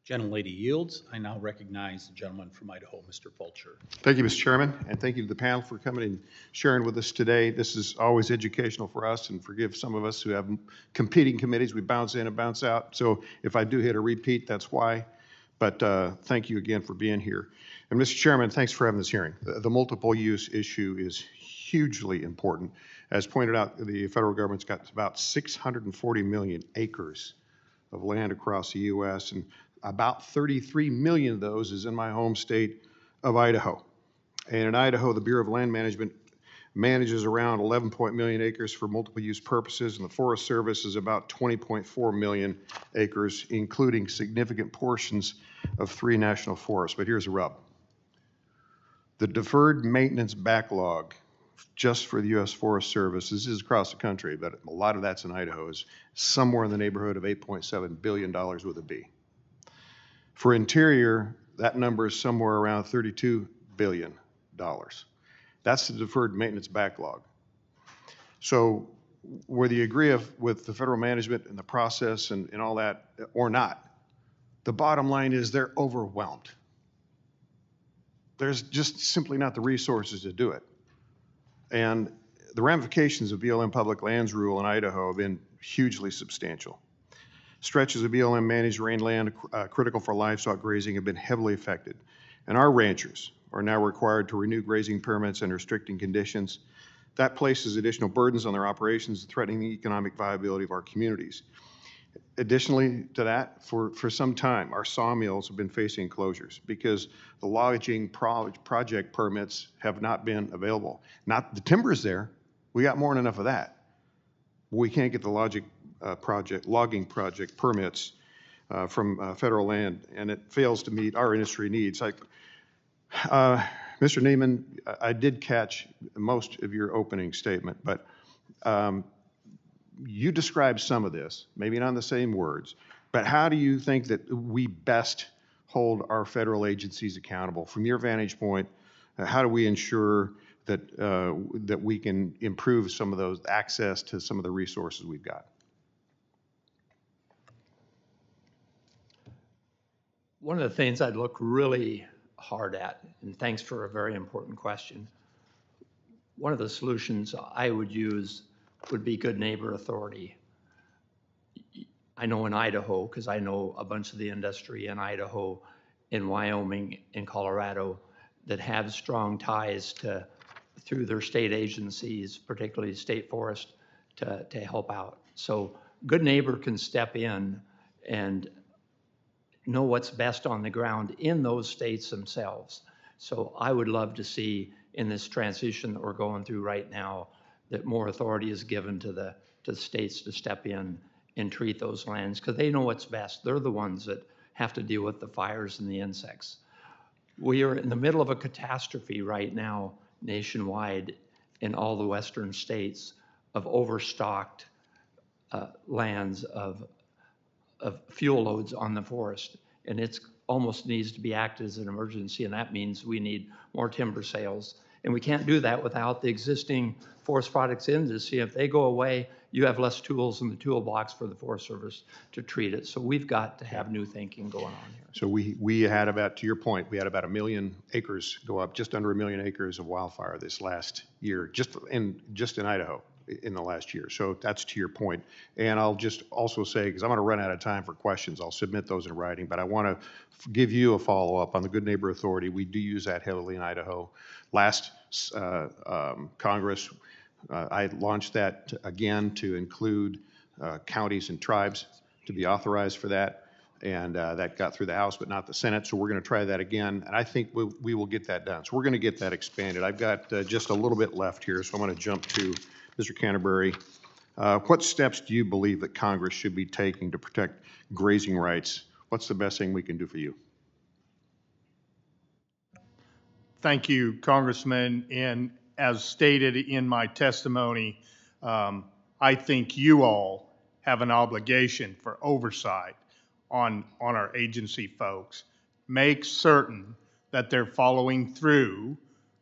Gentlelady yields. I now recognize the gentleman from Idaho, Mr. Fulcher. Thank you, Mr. Chairman, and thank you to the panel for coming and sharing with us today. This is always educational for us, and forgive some of us who have competing committees. We bounce in and bounce out. So if I do hit a repeat, that's why. But thank you again for being here. And Mr. Chairman, thanks for having this hearing. The multiple use issue is hugely important. As pointed out, the federal government's got about 640 million acres of land across the U.S., and about 33 million of those is in my home state of Idaho. And in Idaho, the Bureau of Land Management manages around 11 million acres for multiple use purposes, and the Forest Service is about 20.4 million acres, including significant portions of 3 national forests. But here's the rub. The deferred maintenance backlog just for the U.S. Forest Service, this is across the country, but a lot of that's in Idaho, is somewhere in the neighborhood of $8.7 billion with a B. For Interior, that number is somewhere around $32 billion. That's the deferred maintenance backlog. So whether you agree with the federal management and the process and all that or not, the bottom line is they're overwhelmed. There's just simply not the resources to do it. And the ramifications of BLM public lands rule in Idaho have been hugely substantial. Stretches of BLM managed range land critical for livestock grazing have been heavily affected. And our ranchers are now required to renew grazing permits under restricting conditions. That places additional burdens on their operations, threatening the economic viability of our communities. Additionally to that, for some time, our sawmills have been facing closures because the logging project permits have not been available. Not the timber's there, we got more than enough of that. We can't get the logging project permits from federal land, and it fails to meet our industry needs. Mr. Neiman, I did catch most of your opening statement, but you described some of this, maybe not in the same words, but how do you think that we best hold our federal agencies accountable? From your vantage point, how do we ensure that that we can improve some of those access to some of the resources we've got? One of the things I'd look really hard at, and thanks for a very important question, one of the solutions I would use would be good neighbor authority. I know in Idaho, because I know a bunch of the industry in Idaho, in Wyoming, in Colorado, that have strong ties through their state agencies, particularly state forest, to help out. So good neighbor can step in and know what's best on the ground in those states themselves. So I would love to see in this transition that we're going through right now that more authority is given to the states to step in and treat those lands, because they know what's best. They're the ones that have to deal with the fires and the insects. We are in the middle of a catastrophe right now nationwide in all the western states of overstocked lands of fuel loads on the forest, and it's almost needs to be acted as an emergency, and that means we need more timber sales. And we can't do that without the existing forest products industry. If they go away, you have less tools in the toolbox for the Forest Service to treat it. So we've got to have new thinking going on here. So we had about, to your point, we had about 1 million acres go up, just under 1 million acres of wildfire this last year, just in Idaho in the last year. So that's to your point. And I'll just also say, because I'm going to run out of time for questions, I'll submit those in writing, but I want to give you a follow-up on the Good Neighbor Authority. We do use that heavily in Idaho. Last Congress, I launched that again to include counties and tribes to be authorized for that. And that got through the House, but not the Senate. So we're going to try that again. And I think we will get that done. So we're going to get that expanded. I've got just a little bit left here, so I'm going to jump to Mr. Canterbury. What steps do you believe that Congress should be taking to protect grazing rights? What's the best thing we can do for you? Thank you, Congressman. And as stated in my testimony, I think you all have an obligation for oversight on our agency folks. Make certain that they're following through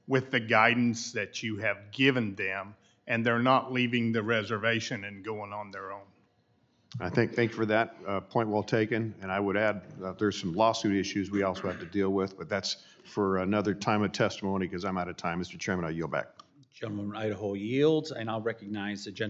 with the guidance that you have given them, and they're not leaving the reservation and going on their own. Thank you for that. Point well taken. And I would add, there's some lawsuit issues we also have to deal with, but that's for another time of testimony because I'm out of time. Mr. Chairman, I yield back. Gentleman from Idaho yields. I now recognize the gentleman